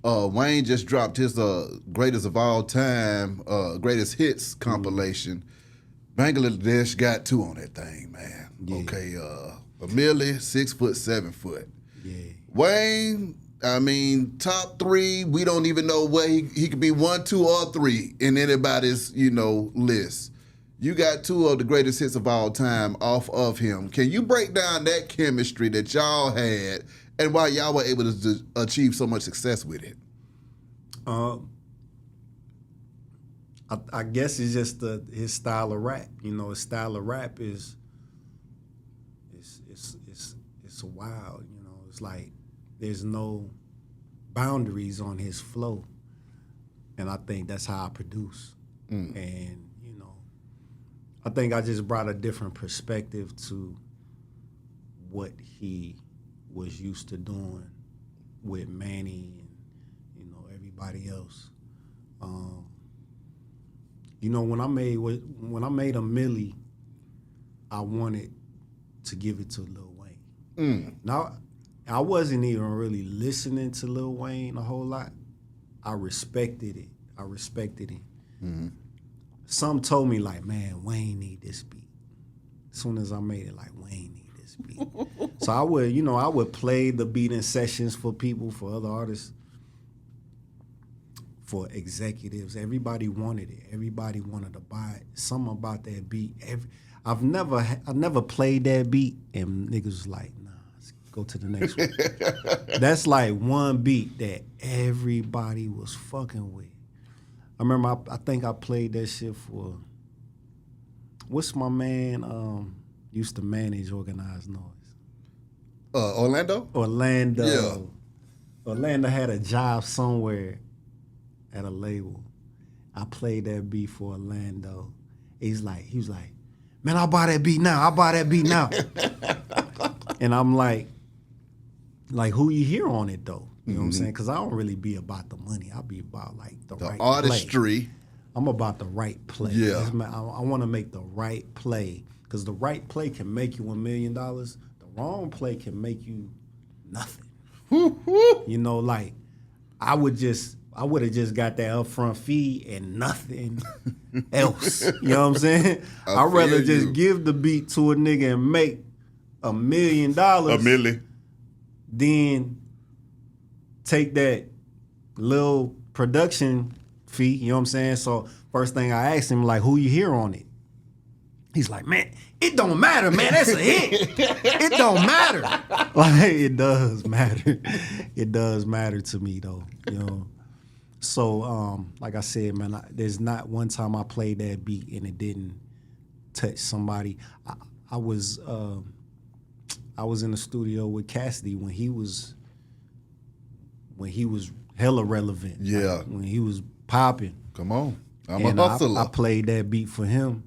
Wayne just dropped his greatest of all time, greatest hits compilation. Bangladesh got two on that thing, man. Yeah. Okay, Milli, 6ft 7ft. Yeah. Wayne, I mean, top three. We don't even know where he could be 1, 2, or 3 in anybody's list. You got two of the greatest hits of all time off of him. Can you break down that chemistry that y'all had and why y'all were able to achieve so much success with it? I guess it's just his style of rap. His style of rap is it's wild. It's like there's no boundaries on his flow, and I think that's how I produce. And I think I just brought a different perspective to what he was used to doing with Manny and everybody else. When I made a Milli, I wanted to give it to Lil Wayne. Now, I wasn't even really listening to Lil Wayne a whole lot. I respected it. Mm-hmm. Some told me like, man, Wayne need this beat. As soon as I made it, like, Wayne need this beat. So I would play the beat in sessions for people, for other artists, for executives. Everybody wanted it. Everybody wanted to buy it. Something about that beat. I never played that beat and niggas was like, nah, let's go to the next one. That's like one beat that everybody was fucking with. I remember I think I played that shit for, what's my man used to manage Organized Noise? Orlando? Orlando. Yeah. Orlando had a job somewhere at a label. I played that beat for Orlando. He was like, man, I'll buy that beat now. And I'm like, who you hear on it though? You know what I'm saying? Because I don't really be about the money. I be about like the right artistry. Play. I'm about the right play. Yeah. I want to make the right play, because the right play can make you $1 million. The wrong play can make you nothing. Like I would have just got that upfront fee and nothing else. You know what I'm saying? I'd rather just give the beat to a nigga and make $1 million. A Milli. Then take that little production fee, you know what I'm saying? So first thing I asked him, like, who you hear on it? He's like, man, it don't matter, man. That's a hit. It don't matter. Like, it does matter. It does matter to me, though, So, like I said, man, there's not one time I played that beat and it didn't touch somebody. I was in the studio with Cassidy when he was hella relevant. Yeah. Like, when he was popping. Come on. I'm a hustler. I played that beat for him.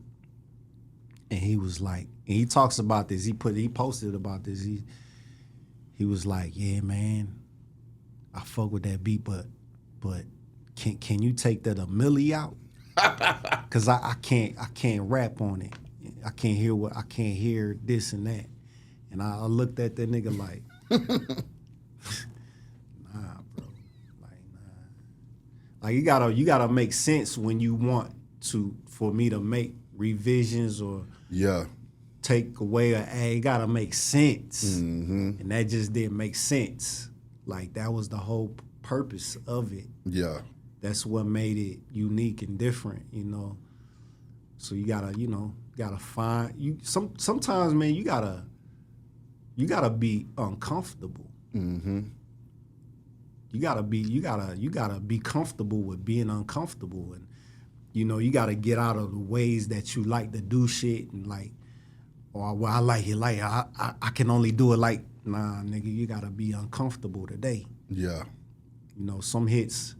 And he was like, and he talks about this. He posted about this. He was like, yeah, man, I fuck with that beat, but can you take that a Milli out? Cause I can't rap on it. I can't hear this and that. And I looked at that nigga like, nah, bro. Like, nah. Like, you gotta make sense when you want for me to make revisions or take away it gotta make sense. Mm-hmm. And that just didn't make sense. Like, that was the whole purpose of it. Yeah. That's what made it unique and different, So you gotta find sometimes, man, you gotta be uncomfortable. Mm-hmm. You gotta be comfortable with being uncomfortable, and you gotta get out of the ways that you like to do shit, and like, well, I like it like I can only do it like, nah, nigga, you gotta be uncomfortable today. Yeah. Some hits,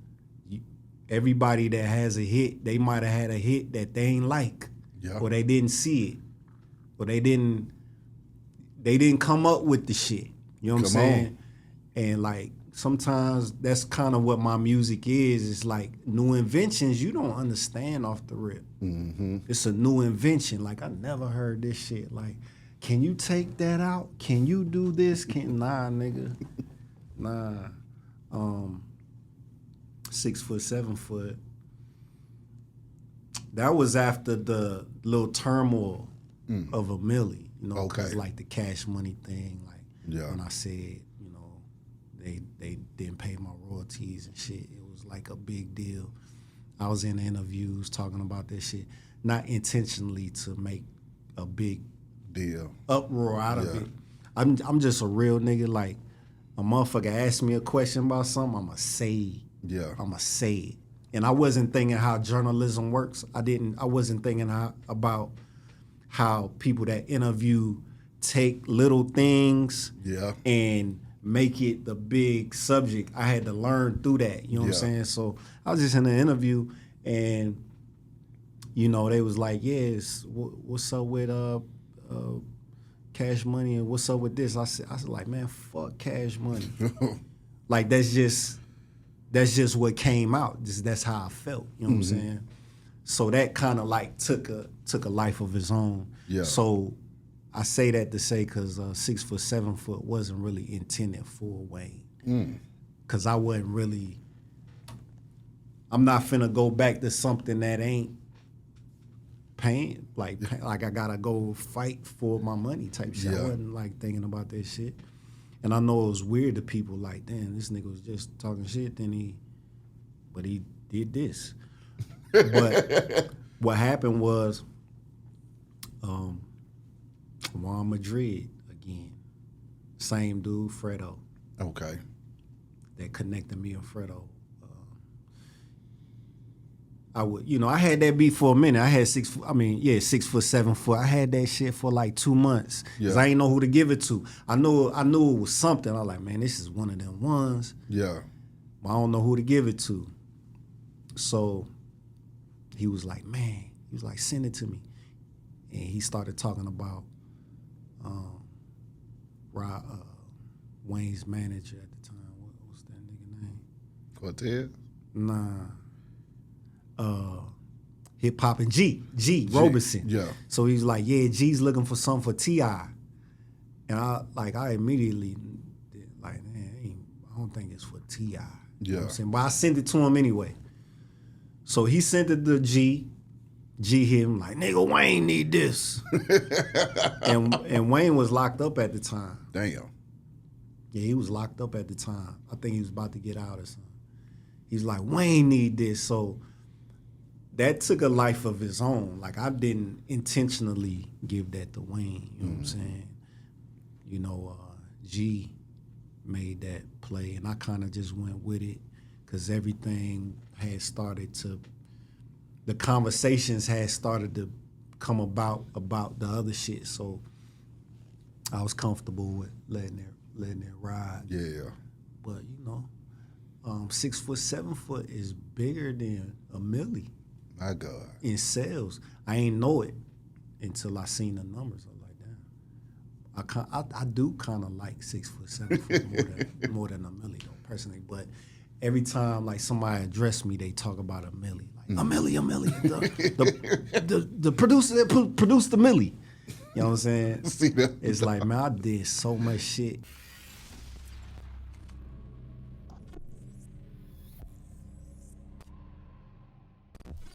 everybody that has a hit, they might have had a hit that they ain't like, or they didn't see it, or they didn't come up with the shit. You know what I'm saying? And like, sometimes that's kind of what my music is. It's like new inventions you don't understand off the rip. Mm-hmm. It's a new invention. Like, I never heard this shit. Like, can you take that out? Can you do this? Nah, nigga. Nah. 6ft 7ft. That was after the little turmoil of a Milli, you know, because like the Cash Money thing, like when I said, you know, they didn't pay my royalties and shit, it was like a big deal. I was in interviews talking about that shit, not intentionally to make a big deal uproar out of it. I'm just a real nigga. Like a motherfucker asked me a question about something, I'ma say it. And I wasn't thinking how journalism works. I wasn't thinking about how people that interview take little things and make it the big subject. I had to learn through that. You know what I'm saying? So I was just in an interview, and you know they was like, "Yes, what's up with Cash Money and what's up with this?" I said like, "Man, fuck Cash Money." Like that's just what came out. That's how I felt. You know what I'm saying? So that kind of like took a life of its own. Yeah. So I say that to say because 6ft 7ft wasn't really intended for Wayne. Because I wasn't really. I'm not finna go back to something that ain't paying. Like I gotta go fight for my money type shit. I wasn't like thinking about that shit. And I know it was weird to people like, damn, this nigga was just talking shit, but he did this. But what happened was, Juan Madrid again, same dude, Fredo. Okay. That connected me and Fredo. I had that beat for a minute. I had 6ft 7ft. I had that shit for like 2 months because I didn't know who to give it to. I knew it was something. I was like, man, this is one of them ones. Yeah. But I don't know who to give it to. So he was like, send it to me. And he started talking about Wayne's manager at the time. What's that nigga name? Cortez? Nah. Hip Hop and G Robeson. Yeah. So he's like, yeah, G's looking for something for T.I. And I immediately like, man, I don't think it's for T.I. You know what I'm saying? But I sent it to him anyway. So he sent it to G. G hit him like, nigga, Wayne need this. and Wayne was locked up at the time. Damn. Yeah, he was locked up at the time. I think he was about to get out or something. He's like, Wayne need this. So that took a life of its own. Like, I didn't intentionally give that to Wayne, you know what I'm saying? You know, G made that play, and I kind of just went with it because everything had started to, the conversations had started to come about the other shit. So I was comfortable with letting it ride. Yeah. But, you know, 6ft 7ft is bigger than a Milli. My God. In sales. I ain't know it until I seen the numbers. I was like, damn. I do kind of like 6ft 7ft more than a Milli though, personally. But every time like somebody address me, they talk about a Milli. Like, a Milli. The producer that produced the Milli. You know what I'm saying? It's like, man, I did so much shit.